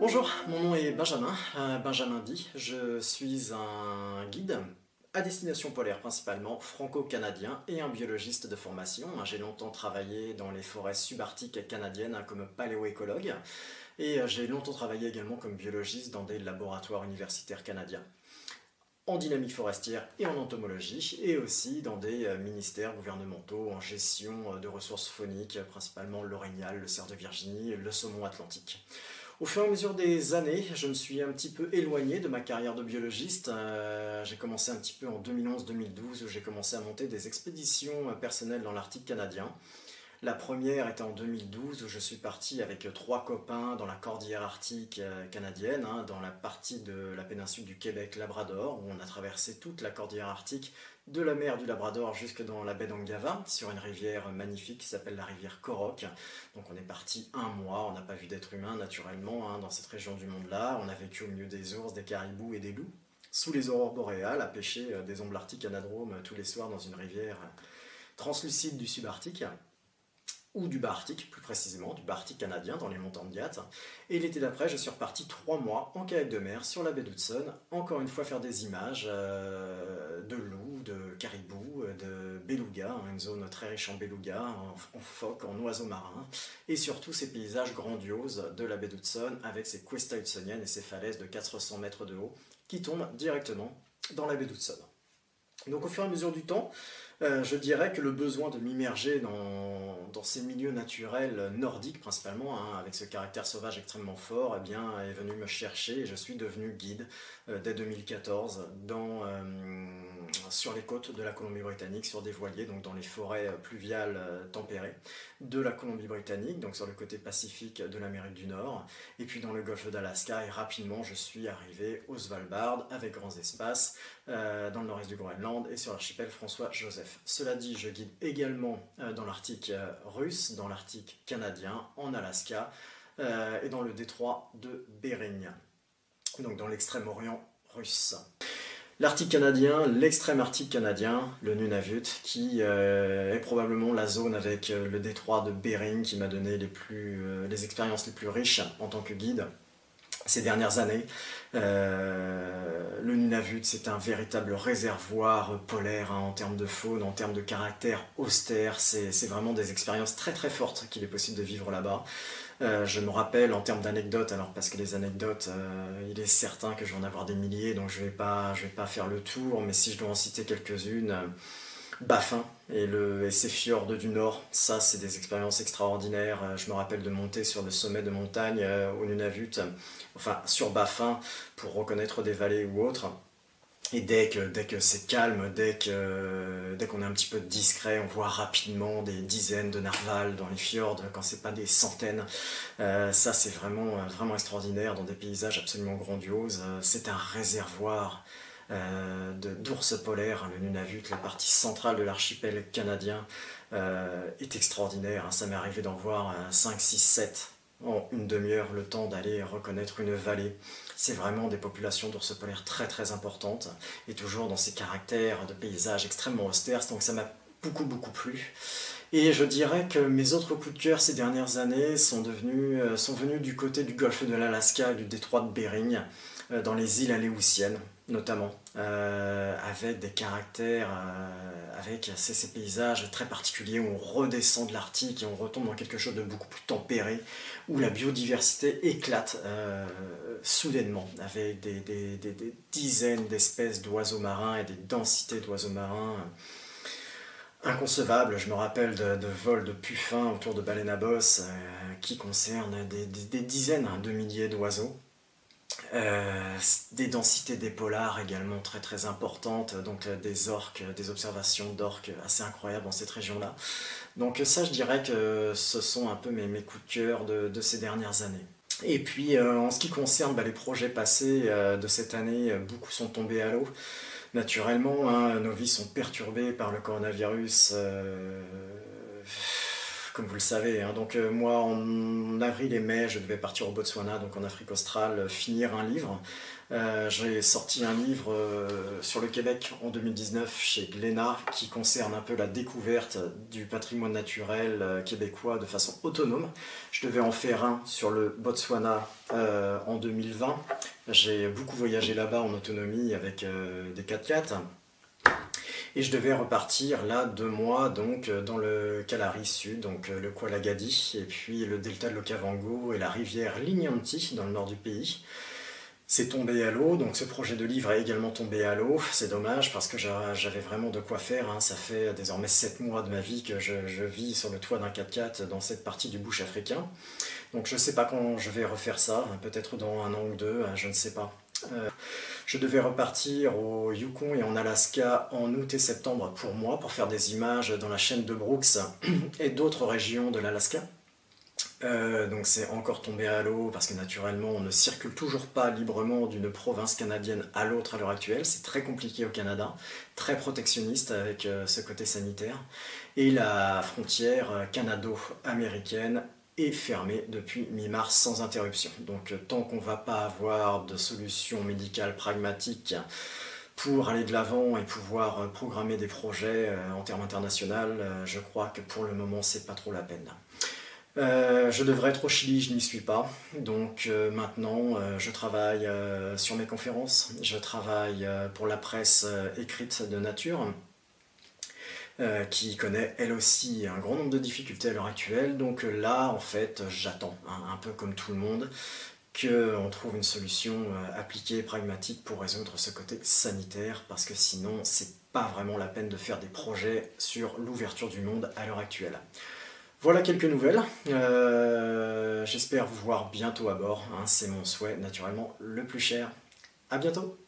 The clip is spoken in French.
Bonjour, mon nom est Benjamin, Benjamin Di. Je suis un guide à destination polaire principalement, franco-canadien et un biologiste de formation. J'ai longtemps travaillé dans les forêts subarctiques canadiennes comme paléoécologue et j'ai longtemps travaillé également comme biologiste dans des laboratoires universitaires canadiens en dynamique forestière et en entomologie, et aussi dans des ministères gouvernementaux en gestion de ressources fauniques, principalement l'orignal, le cerf de Virginie, le saumon atlantique. Au fur et à mesure des années, je me suis un petit peu éloigné de ma carrière de biologiste. J'ai commencé un petit peu en 2011-2012 où j'ai commencé à monter des expéditions personnelles dans l'Arctique canadien. La première était en 2012 où je suis parti avec trois copains dans la cordillère arctique canadienne, dans la partie de la péninsule du Québec-Labrador, où on a traversé toute la cordillère arctique de la mer du Labrador jusque dans la baie d'Angava, sur une rivière magnifique qui s'appelle la rivière Korok. Donc on est parti un mois, on n'a pas vu d'être humain naturellement dans cette région du monde-là. On a vécu au milieu des ours, des caribous et des loups, sous les aurores boréales, à pêcher des ombles arctiques anadromes tous les soirs dans une rivière translucide du subarctique ou du bas arctique, plus précisément, du bas arctique canadien, dans les montagnes de Ghat. Et l'été d'après, je suis reparti 3 mois en kayak de mer sur la baie d'Hudson, encore une fois faire des images de loups, de caribous, de belugas, une zone très riche en belugas, en phoques, en oiseaux marins, et surtout ces paysages grandioses de la baie d'Hudson, avec ses cuestas hudsoniennes et ses falaises de 400 mètres de haut, qui tombent directement dans la baie d'Hudson. Donc au fur et à mesure du temps, je dirais que le besoin de m'immerger dans ces milieux naturels nordiques principalement, avec ce caractère sauvage extrêmement fort, eh bien, est venu me chercher et je suis devenu guide dès 2014 sur les côtes de la Colombie-Britannique, sur des voiliers, donc dans les forêts pluviales tempérées de la Colombie-Britannique, donc sur le côté pacifique de l'Amérique du Nord, et puis dans le golfe d'Alaska, et rapidement je suis arrivé au Svalbard avec grands espaces, dans le nord-est du Groenland et sur l'archipel François-Joseph. Cela dit, je guide également dans l'Arctique russe, dans l'Arctique canadien, en Alaska et dans le détroit de Bering, donc dans l'extrême-orient russe. L'Arctique canadien, l'extrême Arctique canadien, le Nunavut, qui est probablement la zone avec le détroit de Bering qui m'a donné les expériences les plus riches en tant que guide ces dernières années. Le Nunavut, c'est un véritable réservoir polaire en termes de faune, en termes de caractère austère. C'est vraiment des expériences très très fortes qu'il est possible de vivre là-bas. Je me rappelle en termes d'anecdotes, alors parce que les anecdotes, il est certain que je vais en avoir des milliers, donc je vais pas faire le tour, mais si je dois en citer quelques-unes, Baffin et ses fjords du Nord, ça c'est des expériences extraordinaires. Je me rappelle de monter sur le sommet de montagne au Nunavut, enfin sur Baffin, pour reconnaître des vallées ou autres. Et dès que c'est calme, dès qu'on est un petit peu discret, on voit rapidement des dizaines de narvals dans les fjords, quand c'est pas des centaines. Ça c'est vraiment extraordinaire, dans des paysages absolument grandioses. C'est un réservoir d'ours polaires, le Nunavut, la partie centrale de l'archipel canadien est extraordinaire. Ça m'est arrivé d'en voir 5, 6, 7 en une demi-heure, le temps d'aller reconnaître une vallée. C'est vraiment des populations d'ours polaires très très importantes, et toujours dans ces caractères de paysages extrêmement austères, donc ça m'a beaucoup plu. Et je dirais que mes autres coups de cœur ces dernières années sont venus du côté du golfe de l'Alaska et du détroit de Bering, dans les îles Aléoutiennes notamment, avec des caractères, avec ces paysages très particuliers où on redescend de l'Arctique et on retombe dans quelque chose de beaucoup plus tempéré, où la biodiversité éclate soudainement, avec des dizaines d'espèces d'oiseaux marins et des densités d'oiseaux marins inconcevables. Je me rappelle de vols de puffins autour de baleines à bosse qui concernent des dizaines de milliers d'oiseaux. Des densités d'épaulards également très très importantes, donc des orques, des observations d'orques assez incroyables dans cette région-là. Donc ça, je dirais que ce sont un peu mes coups de cœur de ces dernières années. Et puis en ce qui concerne les projets passés de cette année, beaucoup sont tombés à l'eau. Naturellement, nos vies sont perturbées par le coronavirus comme vous le savez, hein. Donc moi, en avril et mai, je devais partir au Botswana, donc en Afrique australe, finir un livre. J'ai sorti un livre sur le Québec en 2019 chez Glénat qui concerne un peu la découverte du patrimoine naturel québécois de façon autonome. Je devais en faire un sur le Botswana en 2020. J'ai beaucoup voyagé là-bas en autonomie avec des 4x4. Et je devais repartir là 2 mois donc dans le Kalahari Sud, donc le Koualagadi, et puis le delta de l'Okavango et la rivière Linyanti dans le nord du pays. C'est tombé à l'eau, donc ce projet de livre est également tombé à l'eau. C'est dommage parce que j'avais vraiment de quoi faire, hein. Ça fait désormais 7 mois de ma vie que je vis sur le toit d'un 4x4 dans cette partie du bush africain. Donc je ne sais pas quand je vais refaire ça, peut-être dans 1 an ou 2, je ne sais pas. Je devais repartir au Yukon et en Alaska en août et septembre pour moi, pour faire des images dans la chaîne de Brooks et d'autres régions de l'Alaska. Donc c'est encore tombé à l'eau parce que naturellement on ne circule toujours pas librement d'une province canadienne à l'autre à l'heure actuelle. C'est très compliqué au Canada, très protectionniste avec ce côté sanitaire. Et la frontière canado-américaine est fermée depuis mi-mars sans interruption. Donc tant qu'on ne va pas avoir de solution médicale pragmatique pour aller de l'avant et pouvoir programmer des projets en termes internationaux, je crois que pour le moment c'est pas trop la peine. Je devrais être au Chili, je n'y suis pas. Donc maintenant, je travaille sur mes conférences, je travaille pour la presse écrite de nature, qui connaît elle aussi un grand nombre de difficultés à l'heure actuelle. Donc là, en fait, j'attends, hein, un peu comme tout le monde, qu'on trouve une solution appliquée et pragmatique pour résoudre ce côté sanitaire, parce que sinon, c'est pas vraiment la peine de faire des projets sur l'ouverture du monde à l'heure actuelle. Voilà quelques nouvelles, j'espère vous voir bientôt à bord, hein, c'est mon souhait naturellement le plus cher. À bientôt!